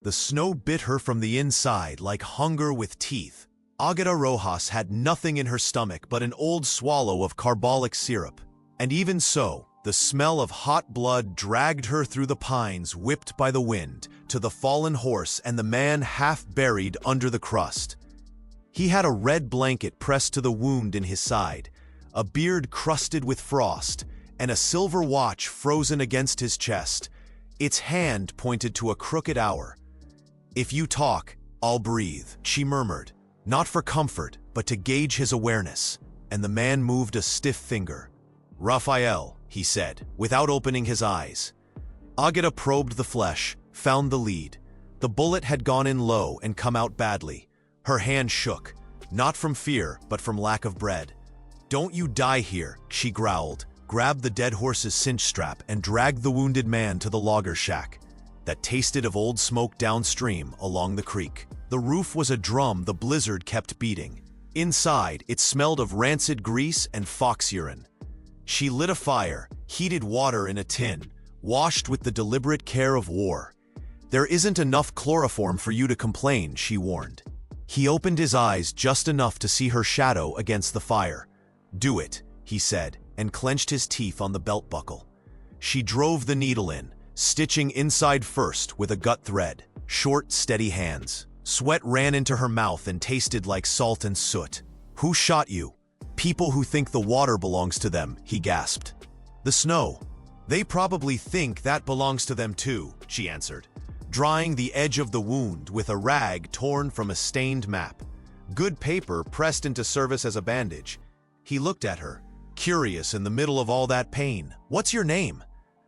The snow bit her from the inside like hunger with teeth. Águeda Rojas had nothing in her stomach but an old swallow of carbolic syrup. And even so, the smell of hot blood dragged her through the pines, whipped by the wind, to the fallen horse and the man half buried under the crust. He had a red blanket pressed to the wound in his side, a beard crusted with frost, and a silver watch frozen against his chest. Its hand pointed to a crooked hour. "If you talk, I'll breathe," she murmured, not for comfort, but to gauge his awareness, and the man moved a stiff finger. "Raphael," he said, without opening his eyes. Águeda probed the flesh, found the lead. The bullet had gone in low and come out badly. Her hand shook, not from fear, but from lack of bread. "Don't you die here," she growled, grabbed the dead horse's cinch strap and dragged the wounded man to the logger shack that tasted of old smoke downstream along the creek. The roof was a drum the blizzard kept beating. Inside, it smelled of rancid grease and fox urine. She lit a fire, heated water in a tin, washed with the deliberate care of war. "There isn't enough chloroform for you to complain," she warned. He opened his eyes just enough to see her shadow against the fire. "Do it," he said, and clenched his teeth on the belt buckle. She drove the needle in, stitching inside first with a gut thread. Short, steady hands. Sweat ran into her mouth and tasted like salt and soot. "Who shot you?" "People who think the water belongs to them," he gasped. "The snow. They probably think that belongs to them too," she answered, drying the edge of the wound with a rag torn from a stained map. Good paper pressed into service as a bandage. He looked at her, curious in the middle of all that pain. "What's your name?"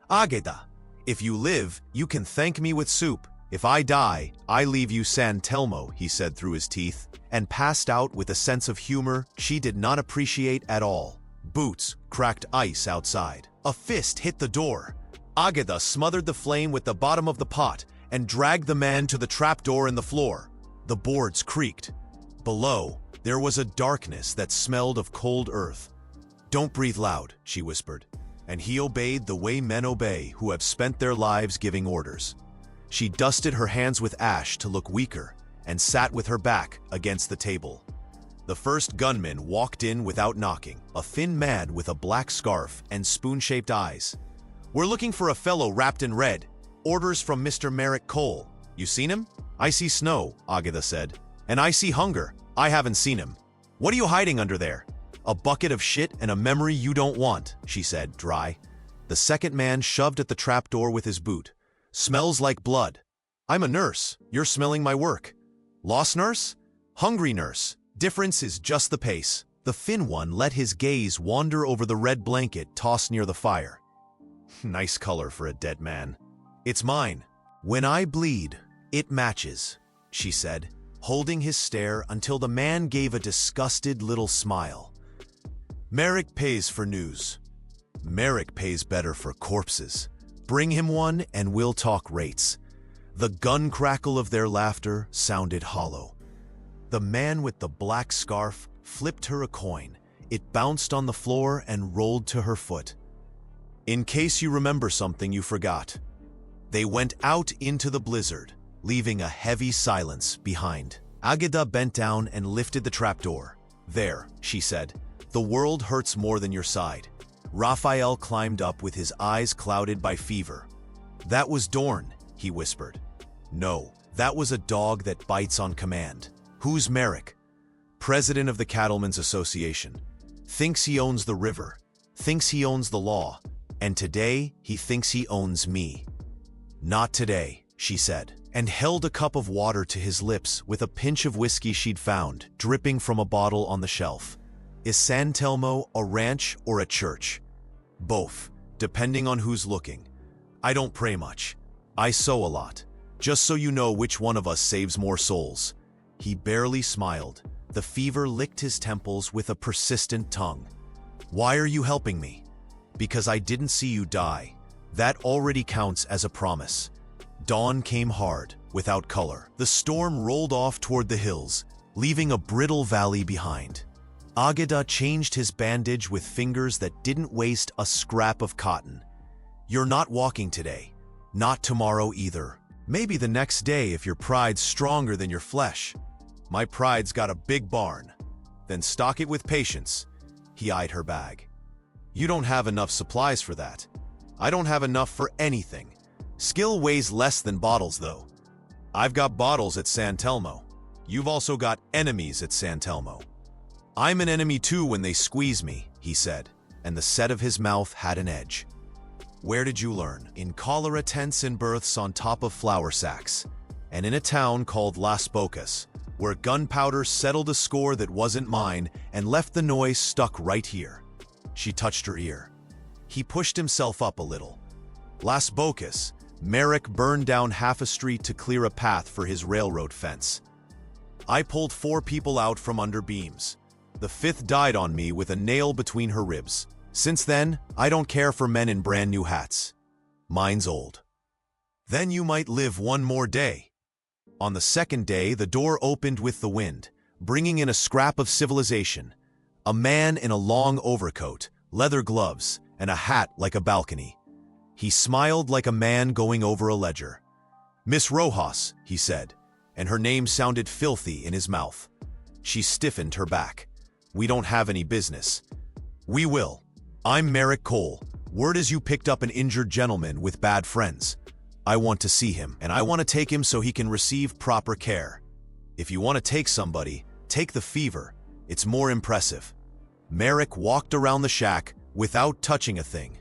"Águeda. If you live, you can thank me with soup. If I die, I leave you San Telmo," he said through his teeth, and passed out with a sense of humor she did not appreciate at all. Boots cracked ice outside. A fist hit the door. Águeda smothered the flame with the bottom of the pot and dragged the man to the trapdoor in the floor. The boards creaked. Below, there was a darkness that smelled of cold earth. "Don't breathe loud," she whispered, and he obeyed the way men obey who have spent their lives giving orders. She dusted her hands with ash to look weaker and sat with her back against the table. The first gunman walked in without knocking, a thin man with a black scarf and spoon-shaped eyes. "We're looking for a fellow wrapped in red. Orders from Mr. Merrick Cole. You seen him?" "I see snow," Águeda said. "And I see hunger. I haven't seen him." "What are you hiding under there?" "A bucket of shit and a memory you don't want," she said, dry. The second man shoved at the trapdoor with his boot. "Smells like blood." "I'm a nurse. You're smelling my work." "Lost nurse?" "Hungry nurse. Difference is just the pace." The thin one let his gaze wander over the red blanket tossed near the fire. "Nice color for a dead man." "It's mine. When I bleed, it matches," she said, holding his stare until the man gave a disgusted little smile. "Merrick pays for news. Merrick pays better for corpses. Bring him one and we'll talk rates." The gun crackle of their laughter sounded hollow. The man with the black scarf flipped her a coin. It bounced on the floor and rolled to her foot. "In case you remember something you forgot." They went out into the blizzard, leaving a heavy silence behind. Águeda bent down and lifted the trapdoor. "There," she said. "The world hurts more than your side." Raphael climbed up with his eyes clouded by fever. "That was Dorn," he whispered. "No, that was a dog that bites on command." "Who's Merrick?" "President of the Cattlemen's Association. Thinks he owns the river. Thinks he owns the law. And today, he thinks he owns me." "Not today," she said, and held a cup of water to his lips with a pinch of whiskey she'd found, dripping from a bottle on the shelf. "Is San Telmo a ranch or a church?" "Both, depending on who's looking. I don't pray much. I sew a lot. Just so you know which one of us saves more souls." He barely smiled. The fever licked his temples with a persistent tongue. "Why are you helping me?" "Because I didn't see you die. That already counts as a promise." Dawn came hard, without color. The storm rolled off toward the hills, leaving a brittle valley behind. Águeda changed his bandage with fingers that didn't waste a scrap of cotton. "You're not walking today. Not tomorrow either. Maybe the next day if your pride's stronger than your flesh. My pride's got a big barn. Then stock it with patience. He eyed her bag. You don't have enough supplies for that. I don't have enough for anything. Skill weighs less than bottles, though. I've got bottles at San Telmo. You've also got enemies at San Telmo. I'm an enemy too when they squeeze me, he said, and the set of his mouth had an edge. Where did you learn? In cholera tents and berths on top of flour sacks, and in a town called Las Bocas, where gunpowder settled a score that wasn't mine and left the noise stuck right here. She touched her ear. He pushed himself up a little. Las Bocas, Merrick burned down half a street to clear a path for his railroad fence. I pulled 4 people out from under beams. The 5th died on me with a nail between her ribs. Since then, I don't care for men in brand new hats. Mine's old. Then you might live one more day. On the 2nd day, the door opened with the wind, bringing in a scrap of civilization. A man in a long overcoat, leather gloves, and a hat like a balcony. He smiled like a man going over a ledger. Miss Rojas, he said, and her name sounded filthy in his mouth. She stiffened her back. We don't have any business. We will. I'm Merrick Cole. Word is you picked up an injured gentleman with bad friends. I want to see him, and I want to take him so he can receive proper care. If you want to take somebody, take the fever. It's more impressive. Merrick walked around the shack without touching a thing.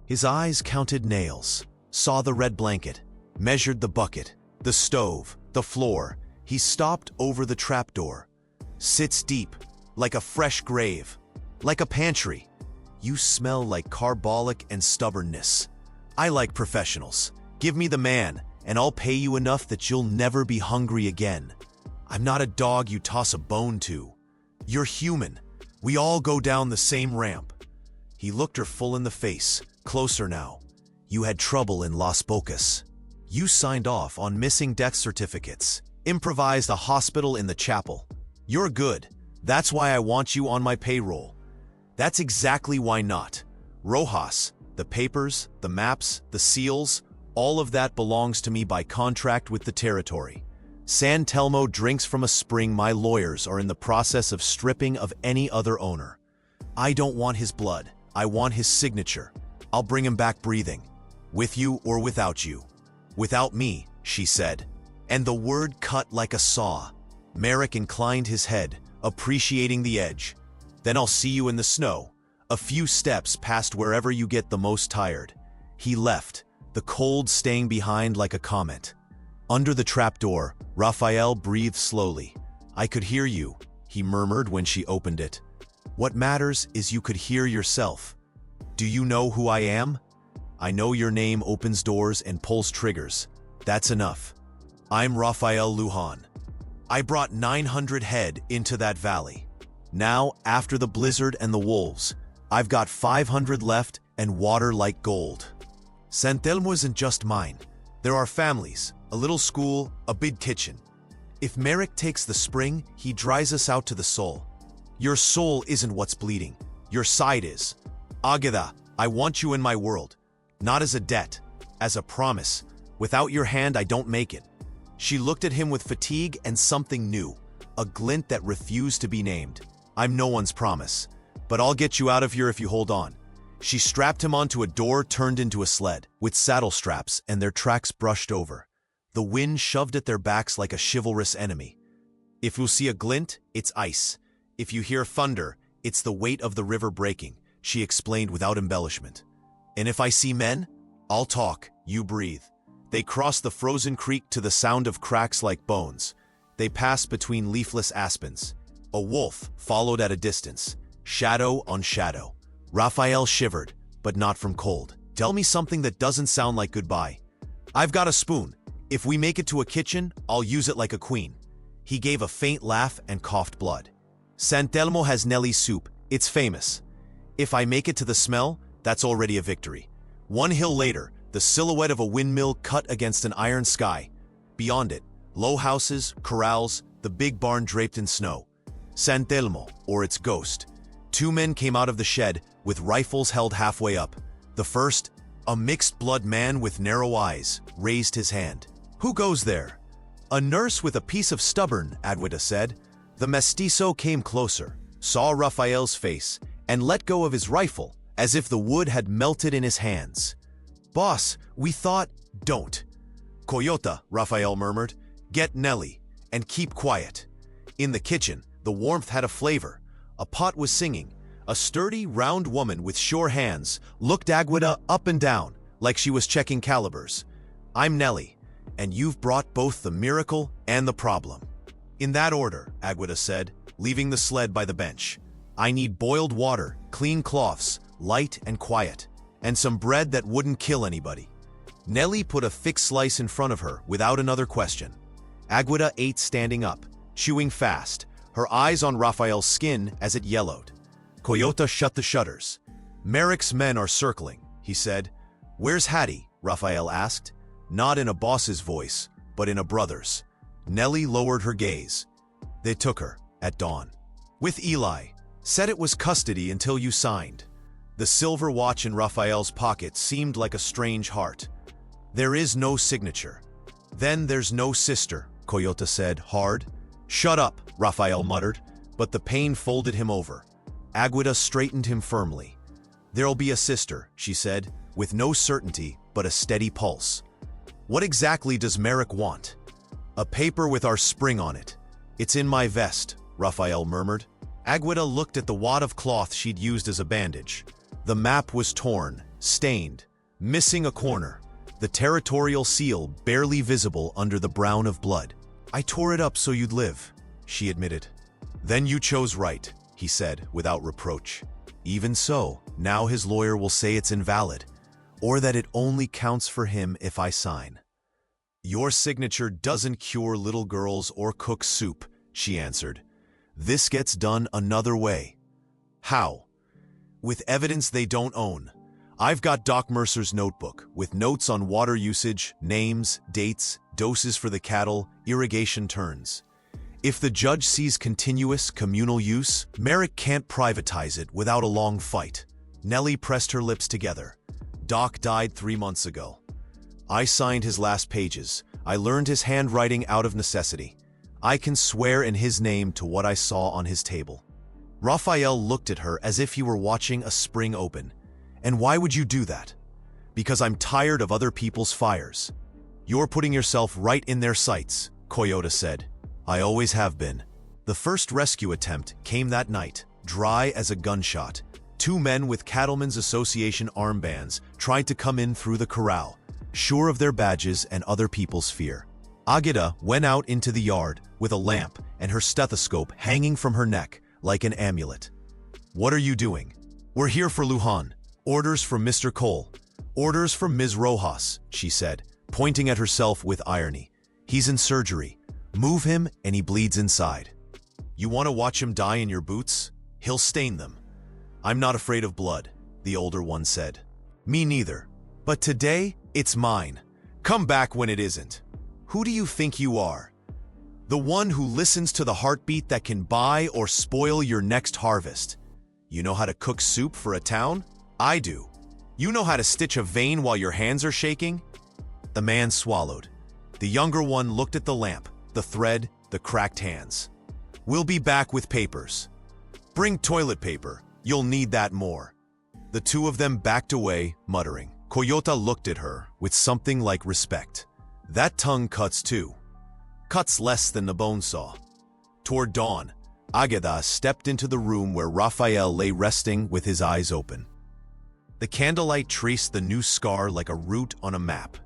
His eyes counted nails, saw the red blanket, measured the bucket, the stove, the floor. He stopped over the trapdoor. Sits deep, like a fresh grave, like a pantry. You smell like carbolic and stubbornness. I like professionals. Give me the man, and I'll pay you enough that you'll never be hungry again. I'm not a dog you toss a bone to. You're human. We all go down the same ramp. He looked her full in the face, closer now. You had trouble in Las Bocas. You signed off on missing death certificates, improvised a hospital in the chapel. You're good. That's why I want you on my payroll. That's exactly why not. Rojas, the papers, the maps, the seals, all of that belongs to me by contract with the territory. San Telmo drinks from a spring my lawyers are in the process of stripping of any other owner. I don't want his blood. I want his signature. I'll bring him back breathing. With you or without you. Without me, she said. And the word cut like a saw. Merrick inclined his head, appreciating the edge. Then I'll see you in the snow, a few steps past wherever you get the most tired. He left, the cold staying behind like a comet. Under the trapdoor, Raphael breathed slowly. I could hear you, he murmured when she opened it. What matters is you could hear yourself. Do you know who I am? I know your name opens doors and pulls triggers. That's enough. I'm Raphael Lujan. I brought 900 head into that valley. Now, after the blizzard and the wolves, I've got 500 left and water like gold. San Telmo isn't just mine. There are families, a little school, a big kitchen. If Merrick takes the spring, he dries us out to the soul. Your soul isn't what's bleeding. Your side is. Agada, I want you in my world. Not as a debt, as a promise. Without your hand, I don't make it. She looked at him with fatigue and something new, a glint that refused to be named. I'm no one's promise, but I'll get you out of here if you hold on. She strapped him onto a door turned into a sled, with saddle straps and their tracks brushed over. The wind shoved at their backs like a chivalrous enemy. If you see a glint, it's ice. If you hear thunder, it's the weight of the river breaking, she explained without embellishment. And if I see men, I'll talk, you breathe. They crossed the frozen creek to the sound of cracks like bones. They passed between leafless aspens. A wolf followed at a distance, shadow on shadow. Raphael shivered, but not from cold. Tell me something that doesn't sound like goodbye. I've got a spoon. If we make it to a kitchen, I'll use it like a queen. He gave a faint laugh and coughed blood. San Telmo has Nelly soup. It's famous. If I make it to the smell, that's already a victory. One hill later, the silhouette of a windmill cut against an iron sky. Beyond it, low houses, corrals, the big barn draped in snow. San Telmo, or its ghost. Two men came out of the shed, with rifles held halfway up. The first, a mixed-blood man with narrow eyes, raised his hand. Who goes there? A nurse with a piece of stubborn, Agueda said. The mestizo came closer, saw Raphael's face, and let go of his rifle, as if the wood had melted in his hands. Boss, we thought, don't. Coyota, Raphael murmured, get Nelly, and keep quiet. In the kitchen, the warmth had a flavor. A pot was singing. A sturdy, round woman with sure hands looked Agueda up and down, like she was checking calibers. I'm Nelly, and you've brought both the miracle and the problem. In that order, Agueda said, leaving the sled by the bench. I need boiled water, clean cloths, light and quiet, and some bread that wouldn't kill anybody. Nelly put a thick slice in front of her without another question. Agueda ate standing up, chewing fast, her eyes on Raphael's skin as it yellowed. Coyota shut the shutters. Merrick's men are circling, he said. Where's Hattie? Raphael asked, not in a boss's voice, but in a brother's. Nelly lowered her gaze. They took her, at dawn. With Eli. Said it was custody until you signed. The silver watch in Raphael's pocket seemed like a strange heart. There is no signature. Then there's no sister, Coyota said, hard. Shut up, Raphael muttered, but the pain folded him over. Agueda straightened him firmly. There'll be a sister, she said, with no certainty but a steady pulse. What exactly does Merrick want? A paper with our spring on it. It's in my vest, Raphael murmured. Agueda looked at the wad of cloth she'd used as a bandage. The map was torn, stained, missing a corner, the territorial seal barely visible under the brown of blood. I tore it up so you'd live, she admitted. Then you chose right, he said, without reproach. Even so, now his lawyer will say it's invalid, or that it only counts for him if I sign. Your signature doesn't cure little girls or cook soup, she answered. This gets done another way. How? With evidence they don't own. I've got Doc Mercer's notebook, with notes on water usage, names, dates, doses for the cattle, irrigation turns. If the judge sees continuous, communal use, Merrick can't privatize it without a long fight. Nelly pressed her lips together. Doc died 3 months ago. I signed his last pages. I learned his handwriting out of necessity. I can swear in his name to what I saw on his table. Raphael looked at her as if he were watching a spring open. And why would you do that? Because I'm tired of other people's fires. You're putting yourself right in their sights, Coyota said. I always have been. The first rescue attempt came that night, dry as a gunshot. 2 men with Cattlemen's Association armbands tried to come in through the corral, sure of their badges and other people's fear. Agueda went out into the yard with a lamp and her stethoscope hanging from her neck like an amulet. What are you doing? We're here for Lujan. Orders from Mr. Cole. Orders from Ms. Rojas, she said, pointing at herself with irony. He's in surgery. Move him and he bleeds inside. You want to watch him die in your boots? He'll stain them. I'm not afraid of blood, the older one said. Me neither. But today, it's mine. Come back when it isn't. Who do you think you are? The one who listens to the heartbeat that can buy or spoil your next harvest. You know how to cook soup for a town? I do. You know how to stitch a vein while your hands are shaking? The man swallowed. The younger one looked at the lamp, the thread, the cracked hands. We'll be back with papers. Bring toilet paper. You'll need that more. The 2 of them backed away, muttering. Coyota looked at her with something like respect. That tongue cuts too. Cuts less than the bone saw. Toward dawn, Agueda stepped into the room where Raphael lay resting with his eyes open. The candlelight traced the new scar like a route on a map.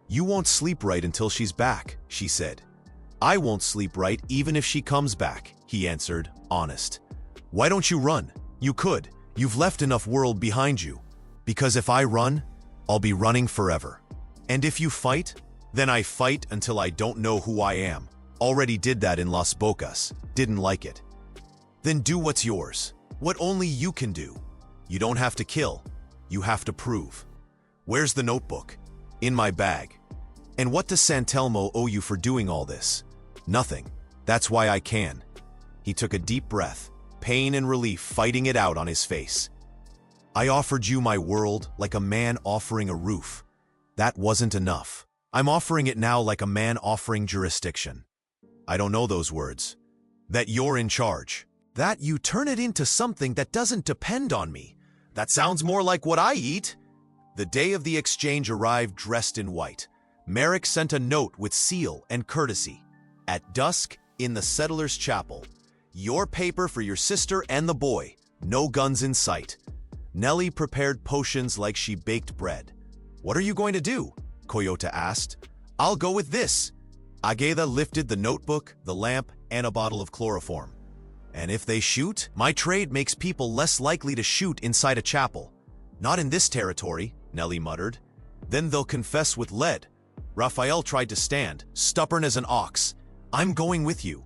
You won't sleep right until she's back, she said. I won't sleep right even if she comes back, he answered, honest. Why don't you run? You could. You've left enough world behind you. Because if I run, I'll be running forever. And if you fight, then I fight until I don't know who I am. Already did that in Las Bocas. Didn't like it. Then do what's yours. What only you can do. You don't have to kill. You have to prove. Where's the notebook? In my bag. And what does Santelmo owe you for doing all this? Nothing. That's why I can. He took a deep breath, pain and relief fighting it out on his face. I offered you my world like a man offering a roof. That wasn't enough. I'm offering it now like a man offering jurisdiction. I don't know those words. That you're in charge. That you turn it into something that doesn't depend on me. That sounds more like what I eat. The day of the exchange arrived dressed in white. Merrick sent a note with seal and courtesy. At dusk, in the settler's chapel. Your paper for your sister and the boy. No guns in sight. Nellie prepared potions like she baked bread. What are you going to do? Coyote asked. I'll go with this. Agatha lifted the notebook, the lamp, and a bottle of chloroform. And if they shoot, my trade makes people less likely to shoot inside a chapel. Not in this territory, Nellie muttered. Then they'll confess with lead. Raphael tried to stand, stubborn as an ox. I'm going with you.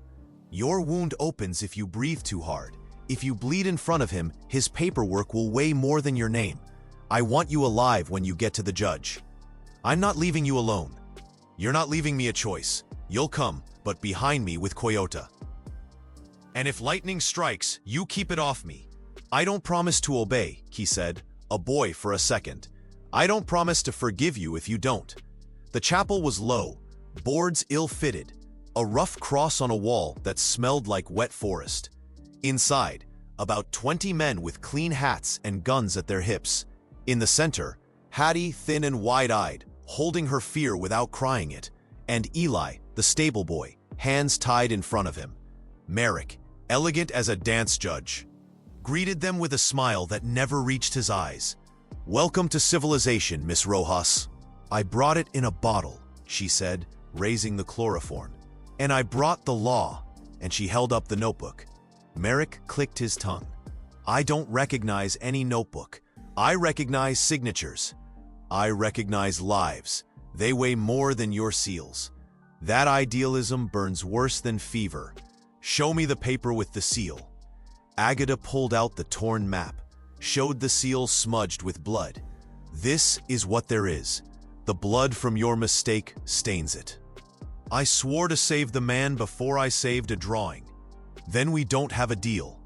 Your wound opens if you breathe too hard. If you bleed in front of him, his paperwork will weigh more than your name. I want you alive when you get to the judge. I'm not leaving you alone. You're not leaving me a choice. You'll come, but behind me with Coyote. And if lightning strikes, you keep it off me. I don't promise to obey, he said, a boy for a second. I don't promise to forgive you if you don't. The chapel was low, boards ill-fitted, a rough cross on a wall that smelled like wet forest. Inside, about 20 men with clean hats and guns at their hips. In the center, Hattie, thin and wide-eyed, holding her fear without crying it, and Eli, the stable boy, hands tied in front of him. Merrick, elegant as a dance judge, greeted them with a smile that never reached his eyes. Welcome to civilization, Miss Rojas. I brought it in a bottle, she said, raising the chloroform. And I brought the law, and she held up the notebook. Merrick clicked his tongue. I don't recognize any notebook. I recognize signatures. I recognize lives. They weigh more than your seals. That idealism burns worse than fever. Show me the paper with the seal. Agatha pulled out the torn map, showed the seal smudged with blood. This is what there is. The blood from your mistake stains it. I swore to save the man before I saved a drawing. Then we don't have a deal.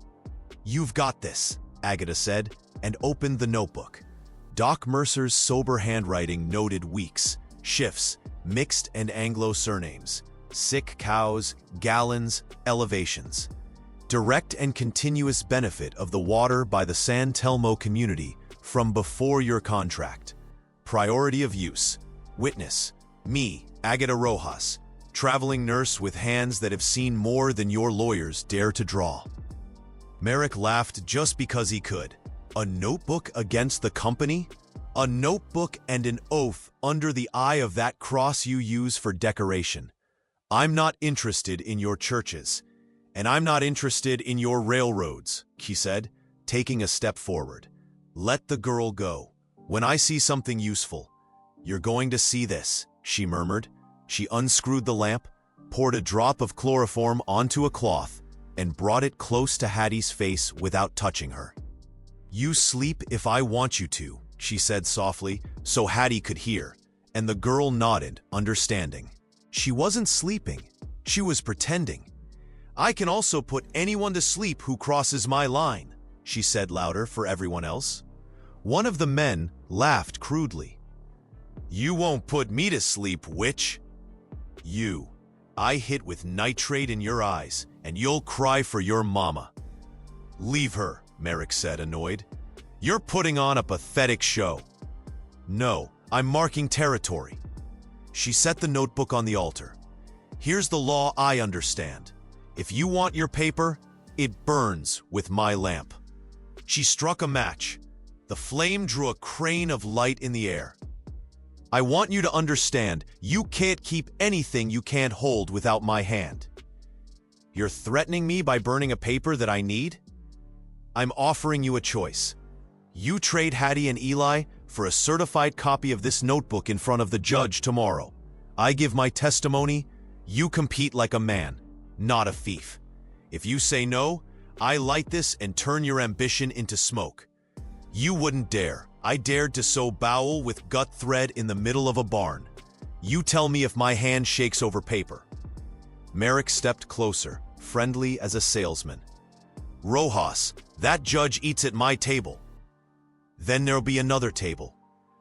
You've got this, Agatha said, and opened the notebook. Doc Mercer's sober handwriting noted weeks, shifts, mixed and Anglo surnames, sick cows, gallons, elevations. Direct and continuous benefit of the water by the San Telmo community from before your contract. Priority of use. Witness, me, Agatha Rojas, traveling nurse with hands that have seen more than your lawyers dare to draw. Merrick laughed just because he could. A notebook against the company? A notebook and an oath under the eye of that cross you use for decoration. I'm not interested in your churches, and I'm not interested in your railroads, he said, taking a step forward. Let the girl go. When I see something useful, you're going to see this, she murmured. She unscrewed the lamp, poured a drop of chloroform onto a cloth, and brought it close to Hattie's face without touching her. You sleep if I want you to, she said softly, so Hattie could hear, and the girl nodded, understanding. She wasn't sleeping. She was pretending. I can also put anyone to sleep who crosses my line, she said louder for everyone else. One of the men laughed crudely. You won't put me to sleep, witch. You. I hit with nitrate in your eyes, and you'll cry for your mama. Leave her, Merrick said, annoyed. You're putting on a pathetic show. No, I'm marking territory. She set the notebook on the altar. Here's the law I understand. If you want your paper, it burns with my lamp. She struck a match. The flame drew a crane of light in the air. I want you to understand, you can't keep anything you can't hold without my hand. You're threatening me by burning a paper that I need? I'm offering you a choice. You trade Hattie and Eli for a certified copy of this notebook in front of the judge tomorrow. I give my testimony, you compete like a man, not a thief. If you say no, I light this and turn your ambition into smoke. You wouldn't dare. I dared to sow bowel with gut thread in the middle of a barn. You tell me if my hand shakes over paper. Merrick stepped closer, friendly as a salesman. Rojas, that judge eats at my table. Then there'll be another table.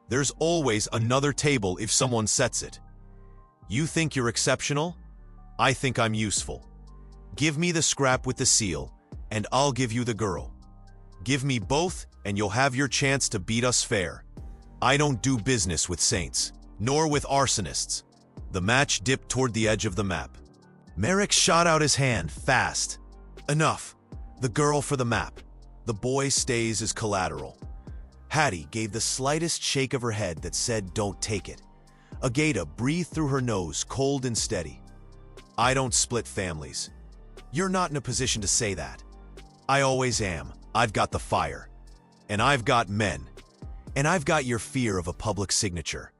There's always another table if someone sets it. You think you're exceptional? I think I'm useful. Give me the scrap with the seal, and I'll give you the girl. Give me both, and you'll have your chance to beat us fair. I don't do business with saints, nor with arsonists. The match dipped toward the edge of the map. Merrick shot out his hand, fast. Enough. The girl for the map. The boy stays as collateral. Hattie gave the slightest shake of her head that said, "Don't take it." Agata breathed through her nose, cold and steady. I don't split families. You're not in a position to say that. I always am. I've got the fire. And I've got men. And I've got your fear of a public signature.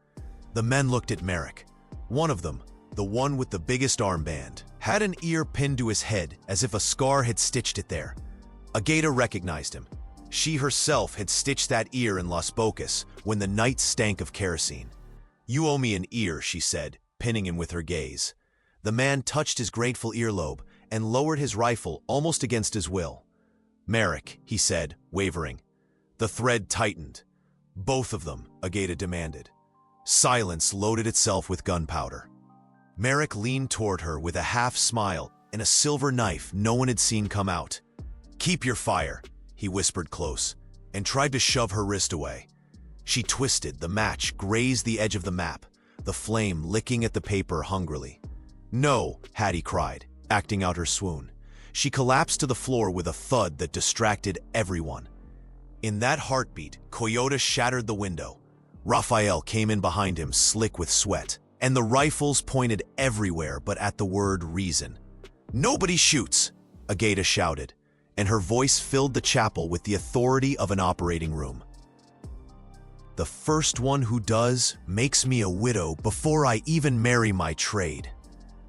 The men looked at Merrick. One of them, the one with the biggest armband, had an ear pinned to his head as if a scar had stitched it there. Agata recognized him. She herself had stitched that ear in Las Bocas when the night stank of kerosene. "You owe me an ear," she said, pinning him with her gaze. The man touched his grateful earlobe and lowered his rifle almost against his will. "Merrick," he said, wavering. The thread tightened. "Both of them," Agata demanded. Silence loaded itself with gunpowder. Merrick leaned toward her with a half smile and a silver knife no one had seen come out. "Keep your fire," he whispered close, and tried to shove her wrist away. She twisted, the match grazed the edge of the map, the flame licking at the paper hungrily. "No," Hattie cried, acting out her swoon. She collapsed to the floor with a thud that distracted everyone. In that heartbeat, Coyote shattered the window. Raphael came in behind him, slick with sweat, and the rifles pointed everywhere but at the word reason. "Nobody shoots!" Agata shouted, and her voice filled the chapel with the authority of an operating room. "The first one who does makes me a widow before I even marry my trade."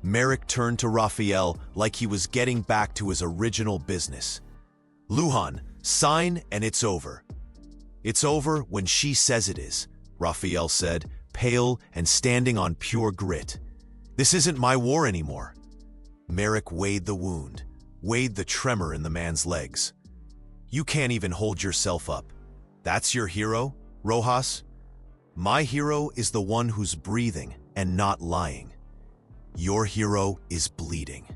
Merrick turned to Raphael like he was getting back to his original business. "Lujan, sign and it's over." "It's over when she says it is," Raphael said, pale and standing on pure grit. "This isn't my war anymore." Merrick weighed the wound, weighed the tremor in the man's legs. "You can't even hold yourself up. That's your hero, Rojas? My hero is the one who's breathing and not lying. Your hero is bleeding."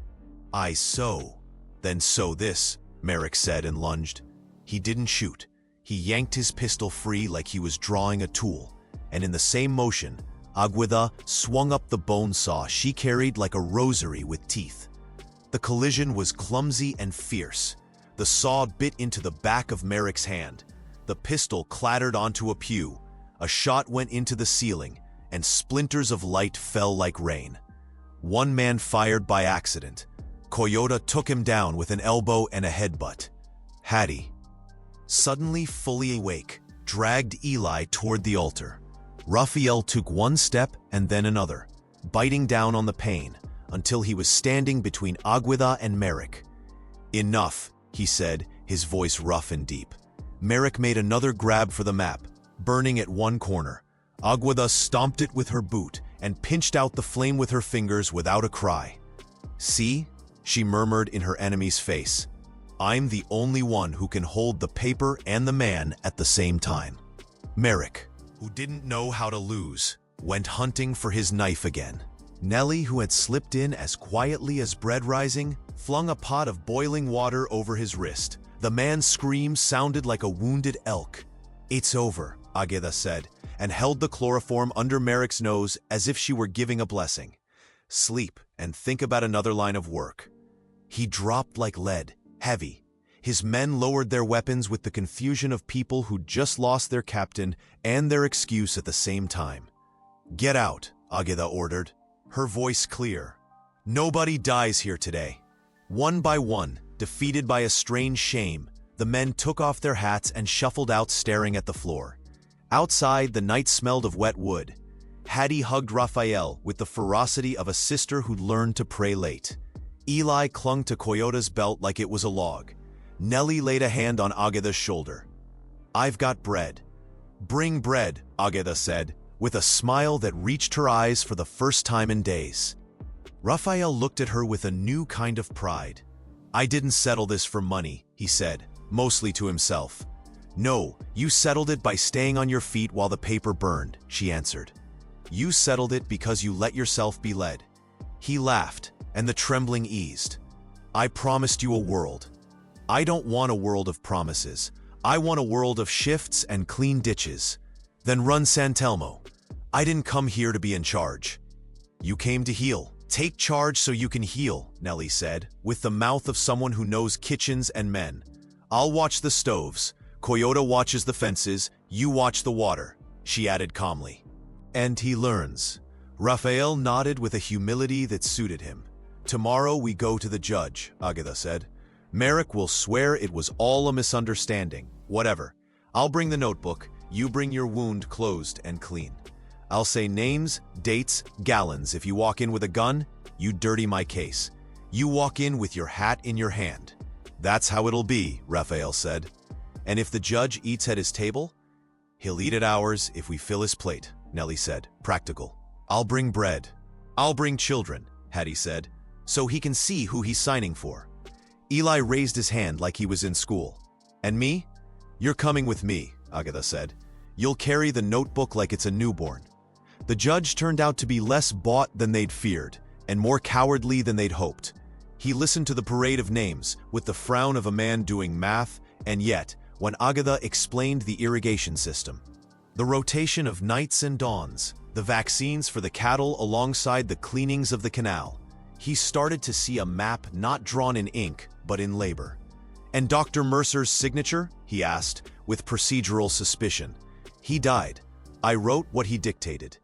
"I sew. Then sew this," Merrick said and lunged. He didn't shoot. He yanked his pistol free like he was drawing a tool, and in the same motion, Agueda swung up the bone saw she carried like a rosary with teeth. The collision was clumsy and fierce. The saw bit into the back of Merrick's hand. The pistol clattered onto a pew. A shot went into the ceiling, and splinters of light fell like rain. One man fired by accident. Coyote took him down with an elbow and a headbutt. Hattie, suddenly fully awake, dragged Eli toward the altar. Raphael took one step and then another, biting down on the pain until he was standing between Agueda and Merrick. "Enough," he said, his voice rough and deep. Merrick made another grab for the map, burning at one corner. Agueda stomped it with her boot and pinched out the flame with her fingers without a cry. "See?" she murmured in her enemy's face. "I'm the only one who can hold the paper and the man at the same time." Merrick, who didn't know how to lose, went hunting for his knife again. Nellie, who had slipped in as quietly as bread rising, flung a pot of boiling water over his wrist. The man's scream sounded like a wounded elk. "It's over," Agueda said, and held the chloroform under Merrick's nose as if she were giving a blessing. "Sleep and think about another line of work." He dropped like lead, heavy. His men lowered their weapons with the confusion of people who'd just lost their captain and their excuse at the same time. "Get out," Agueda ordered, her voice clear. "Nobody dies here today." One by one, defeated by a strange shame, the men took off their hats and shuffled out, staring at the floor. Outside, the night smelled of wet wood. Hattie hugged Raphael with the ferocity of a sister who'd learned to pray late. Eli clung to Coyote's belt like it was a log. Nellie laid a hand on Agueda's shoulder. "I've got bread." "Bring bread," Agueda said, with a smile that reached her eyes for the first time in days. Raphael looked at her with a new kind of pride. "I didn't settle this for money," he said, mostly to himself. "No, you settled it by staying on your feet while the paper burned," she answered. You settled it because you let yourself be led. He laughed, and the trembling eased. I promised you a world. I don't want a world of promises. I want a world of shifts and clean ditches. Then run, Santelmo. I didn't come here to be in charge. You came to heal. Take charge so you can heal, Nellie said, with the mouth of someone who knows kitchens and men. I'll watch the stoves. Coyote watches the fences. You watch the water, she added calmly. And he learns. Raphael nodded with a humility that suited him. Tomorrow we go to the judge, Agatha said. Merrick will swear it was all a misunderstanding. Whatever. I'll bring the notebook. You bring your wound closed and clean. I'll say names, dates, gallons. If you walk in with a gun, you dirty my case. You walk in with your hat in your hand. That's how it'll be, Raphael said. And if the judge eats at his table, he'll eat at ours if we fill his plate, Nellie said, practical. I'll bring bread. I'll bring children, Hattie said, so he can see who he's signing for. Eli raised his hand like he was in school. And me? You're coming with me, Agatha said. You'll carry the notebook like it's a newborn. The judge turned out to be less bought than they'd feared, and more cowardly than they'd hoped. He listened to the parade of names with the frown of a man doing math, and yet, when Agatha explained the irrigation system, the rotation of nights and dawns, the vaccines for the cattle alongside the cleanings of the canal, he started to see a map not drawn in ink, but in labor. And Dr. Mercer's signature? He asked, with procedural suspicion. He died. I wrote what he dictated.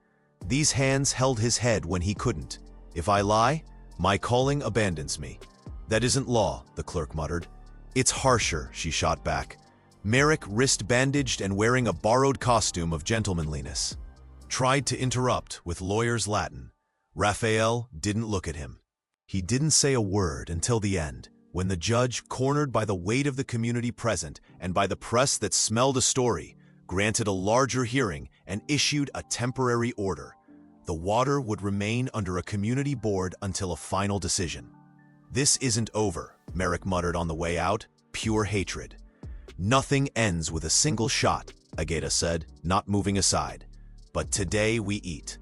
These hands held his head when he couldn't. If I lie, my calling abandons me. That isn't law, the clerk muttered. It's harsher, she shot back. Merrick, wrist-bandaged and wearing a borrowed costume of gentlemanliness, tried to interrupt with lawyer's Latin. Raphael didn't look at him. He didn't say a word until the end, when the judge, cornered by the weight of the community present and by the press that smelled a story, granted a larger hearing and issued a temporary order. The water would remain under a community board until a final decision. This isn't over, Merrick muttered on the way out, pure hatred. Nothing ends with a single shot, Agatha said, not moving aside. But today we eat.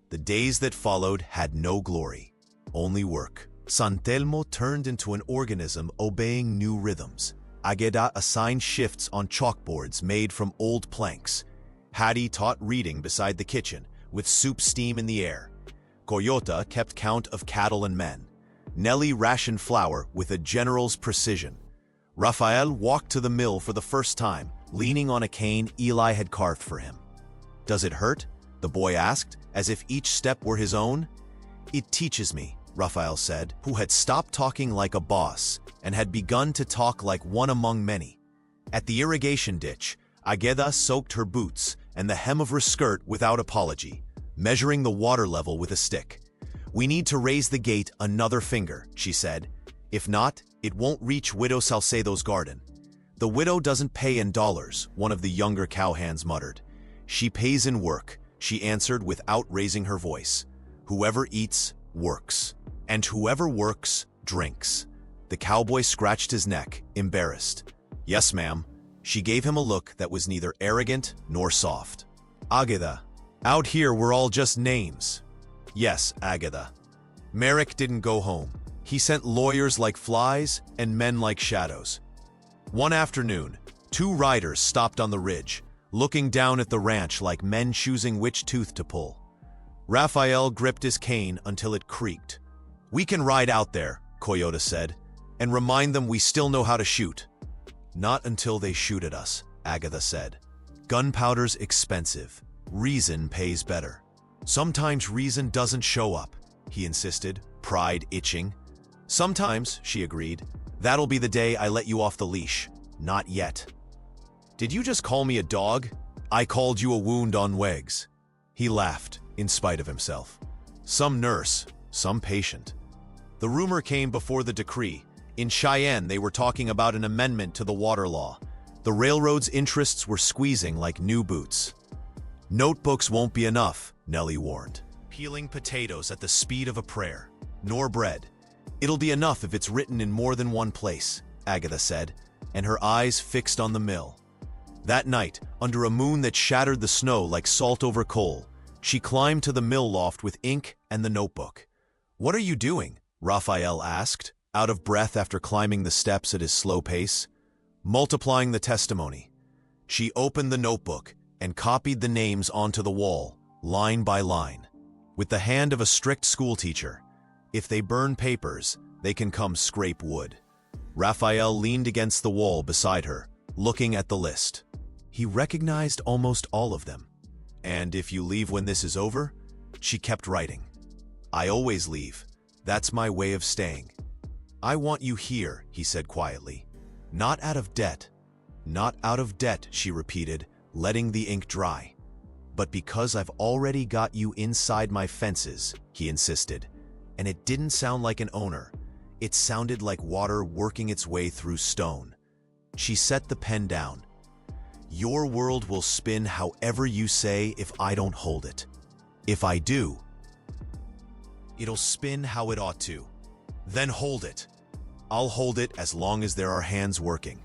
The days that followed had no glory, only work. Santelmo turned into an organism obeying new rhythms. Agatha assigned shifts on chalkboards made from old planks. Hattie taught reading beside the kitchen, with soup steam in the air. Coyote kept count of cattle and men. Nellie rationed flour with a general's precision. Raphael walked to the mill for the first time, leaning on a cane Eli had carved for him. Does it hurt? The boy asked, as if each step were his own. It teaches me, Raphael said, who had stopped talking like a boss and had begun to talk like one among many. At the irrigation ditch, Agatha soaked her boots and the hem of her skirt without apology, measuring the water level with a stick. We need to raise the gate another finger, she said. If not, it won't reach Widow Salcedo's garden. The widow doesn't pay in dollars, one of the younger cowhands muttered. She pays in work, she answered without raising her voice. Whoever eats, works. And whoever works, drinks. The cowboy scratched his neck, embarrassed. Yes, ma'am. She gave him a look that was neither arrogant nor soft. Agatha, out here we're all just names. Yes, Agatha. Merrick didn't go home. He sent lawyers like flies and men like shadows. One afternoon, 2 riders stopped on the ridge, looking down at the ranch like men choosing which tooth to pull. Raphael gripped his cane until it creaked. We can ride out there, Coyote said, and remind them we still know how to shoot. Not until they shoot at us, Agatha said. Gunpowder's expensive. Reason pays better. Sometimes reason doesn't show up, he insisted, pride itching. Sometimes, she agreed. That'll be the day I let you off the leash. Not yet. Did you just call me a dog? I called you a wound on Wegs. He laughed, in spite of himself. Some nurse, some patient. The rumor came before the decree. In Cheyenne, they were talking about an amendment to the water law. The railroad's interests were squeezing like new boots. Notebooks won't be enough, Nellie warned. Peeling potatoes at the speed of a prayer. Nor bread. It'll be enough if it's written in more than one place, Agatha said, and her eyes fixed on the mill. That night, under a moon that shattered the snow like salt over coal, She climbed to the mill loft with ink and the notebook. "What are you doing?" Raphael asked, out of breath after climbing the steps at his slow pace. "Multiplying the testimony." She opened the notebook and copied the names onto the wall, line by line. With the hand of a strict schoolteacher, if they burn papers, they can come scrape wood. Raphael leaned against the wall beside her, looking at the list. He recognized almost all of them. "And if you leave when this is over?" She kept writing. "I always leave. That's my way of staying." "I want you here," he said quietly. "Not out of debt." "Not out of debt," she repeated, letting the ink dry. "But because I've already got you inside my fences," he insisted. And it didn't sound like an owner. It sounded like water working its way through stone. She set the pen down. "Your world will spin however you say if I don't hold it. If I do, it'll spin how it ought to. Then hold it. I'll hold it as long as there are hands working.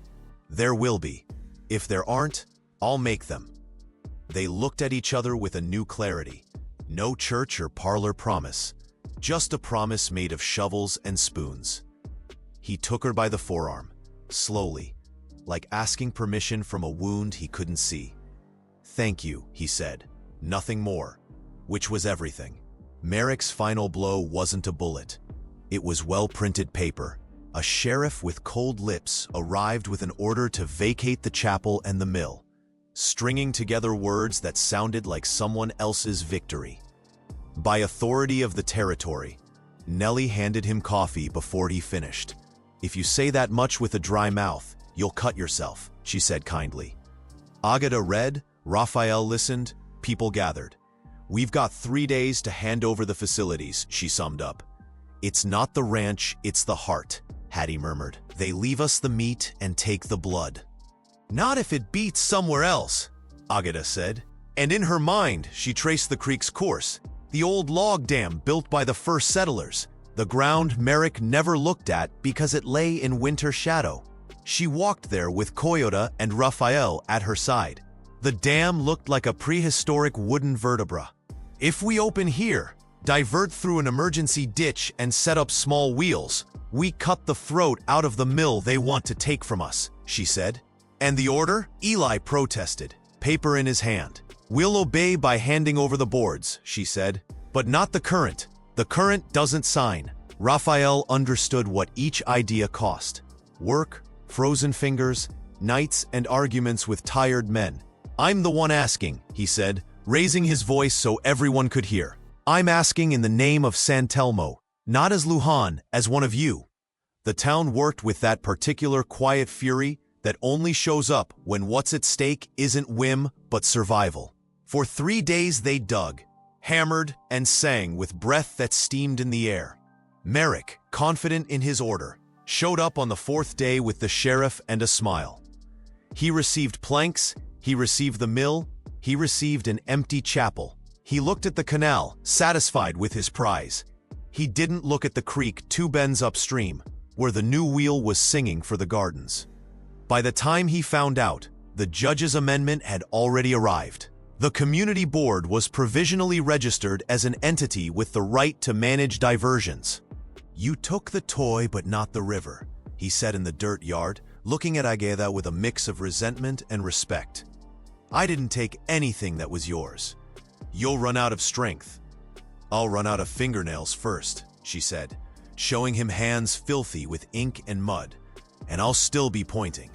There will be. If there aren't, I'll make them." They looked at each other with a new clarity. No church or parlor promise, just a promise made of shovels and spoons. He took her by the forearm, slowly, like asking permission from a wound he couldn't see. "Thank you," he said, nothing more, which was everything. Merrick's final blow wasn't a bullet. It was well-printed paper. A sheriff with cold lips arrived with an order to vacate the chapel and the mill, stringing together words that sounded like someone else's victory. By authority of the territory, Nellie handed him coffee before he finished. "If you say that much with a dry mouth, you'll cut yourself," she said kindly. Agata read, Raphael listened, people gathered. "We've got 3 days to hand over the facilities," she summed up. "It's not the ranch, it's the heart," Hattie murmured. "They leave us the meat and take the blood." "Not if it beats somewhere else," Agata said. And in her mind, she traced the creek's course, the old log dam built by the first settlers, the ground Merrick never looked at because it lay in winter shadow. She walked there with Coyote and Raphael at her side. The dam looked like a prehistoric wooden vertebra. "If we open here, divert through an emergency ditch and set up small wheels, we cut the throat out of the mill they want to take from us," she said. "And the order?" Eli protested, paper in his hand. "We'll obey by handing over the boards," she said. "But not the current. The current doesn't sign." Raphael understood what each idea cost. Work, frozen fingers, nights and arguments with tired men. "I'm the one asking," he said, raising his voice so everyone could hear. "I'm asking in the name of San Telmo, not as Lujan, as one of you." The town worked with that particular quiet fury that only shows up when what's at stake isn't whim but survival. For 3 days they dug, hammered, and sang with breath that steamed in the air. Merrick, confident in his order, showed up on the 4th day with the sheriff and a smile. He received planks, he received the mill, he received an empty chapel. He looked at the canal, satisfied with his prize. He didn't look at the creek 2 bends upstream, where the new wheel was singing for the gardens. By the time he found out, the judge's amendment had already arrived. The community board was provisionally registered as an entity with the right to manage diversions. "You took the toy but not the river," he said in the dirt yard, looking at Agata with a mix of resentment and respect. "I didn't take anything that was yours. You'll run out of strength." "I'll run out of fingernails first," she said, showing him hands filthy with ink and mud. "And I'll still be pointing."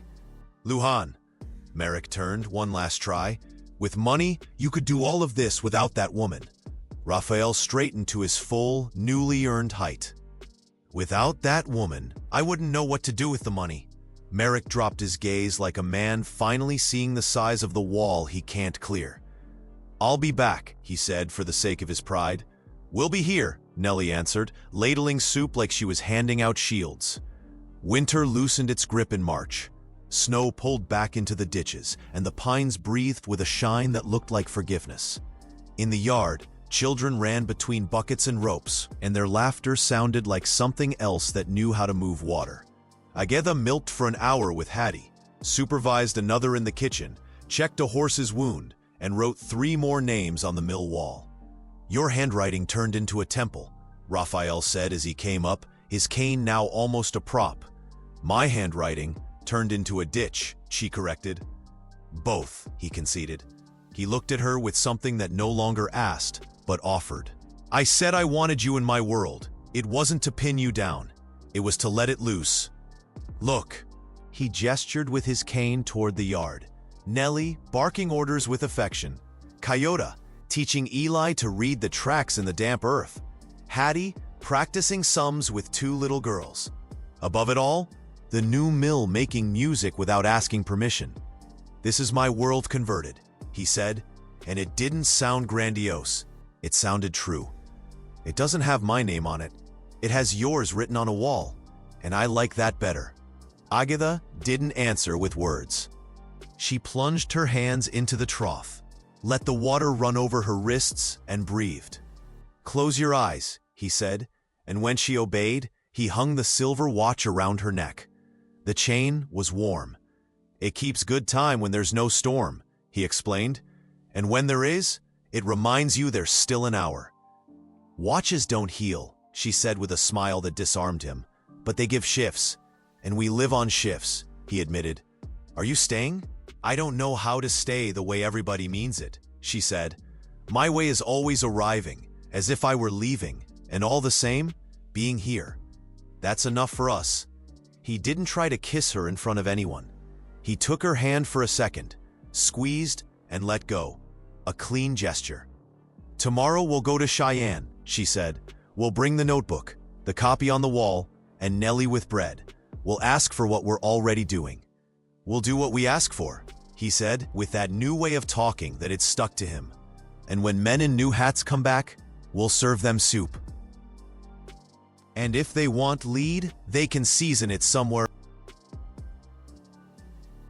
"Lujan," Merrick turned one last try. "With money, you could do all of this without that woman." Raphael straightened to his full, newly earned height. "Without that woman, I wouldn't know what to do with the money." Merrick dropped his gaze like a man finally seeing the size of the wall he can't clear. "I'll be back," he said for the sake of his pride. "We'll be here," Nellie answered, ladling soup like she was handing out shields. Winter loosened its grip in March. Snow pulled back into the ditches, and the pines breathed with a shine that looked like forgiveness. In the yard, children ran between buckets and ropes, and their laughter sounded like something else that knew how to move water. Agata milked for an hour with Hattie, supervised another in the kitchen, checked a horse's wound, and wrote 3 more names on the mill wall. Your handwriting turned into a temple, Raphael said as he came up, his cane now almost a prop. My handwriting turned into a ditch, she corrected. Both, he conceded. He looked at her with something that no longer asked, but offered. I said I wanted you in my world. It wasn't to pin you down. It was to let it loose. Look. He gestured with his cane toward the yard. Nellie, barking orders with affection. Coyote, teaching Eli to read the tracks in the damp earth. Hattie, practicing sums with two little girls. Above it all, the new mill making music without asking permission. This is my world converted, he said, and it didn't sound grandiose. It sounded true. It doesn't have my name on it. It has yours written on a wall, and I like that better. Agatha didn't answer with words. She plunged her hands into the trough, let the water run over her wrists, and breathed. Close your eyes, he said, and when she obeyed, he hung the silver watch around her neck. The chain was warm. It keeps good time when there's no storm, he explained, and when there is, it reminds you there's still an hour. Watches don't heal, she said with a smile that disarmed him, but they give shifts, and we live on shifts, he admitted. Are you staying? I don't know how to stay the way everybody means it, she said. My way is always arriving, as if I were leaving, and all the same, being here. That's enough for us. He didn't try to kiss her in front of anyone. He took her hand for a second, squeezed, and let go. A clean gesture. Tomorrow we'll go to Cheyenne, she said. We'll bring the notebook, the copy on the wall, and Nellie with bread. We'll ask for what we're already doing. We'll do what we ask for, he said, with that new way of talking that had stuck to him. And when men in new hats come back, we'll serve them soup. And if they want lead, they can season it somewhere.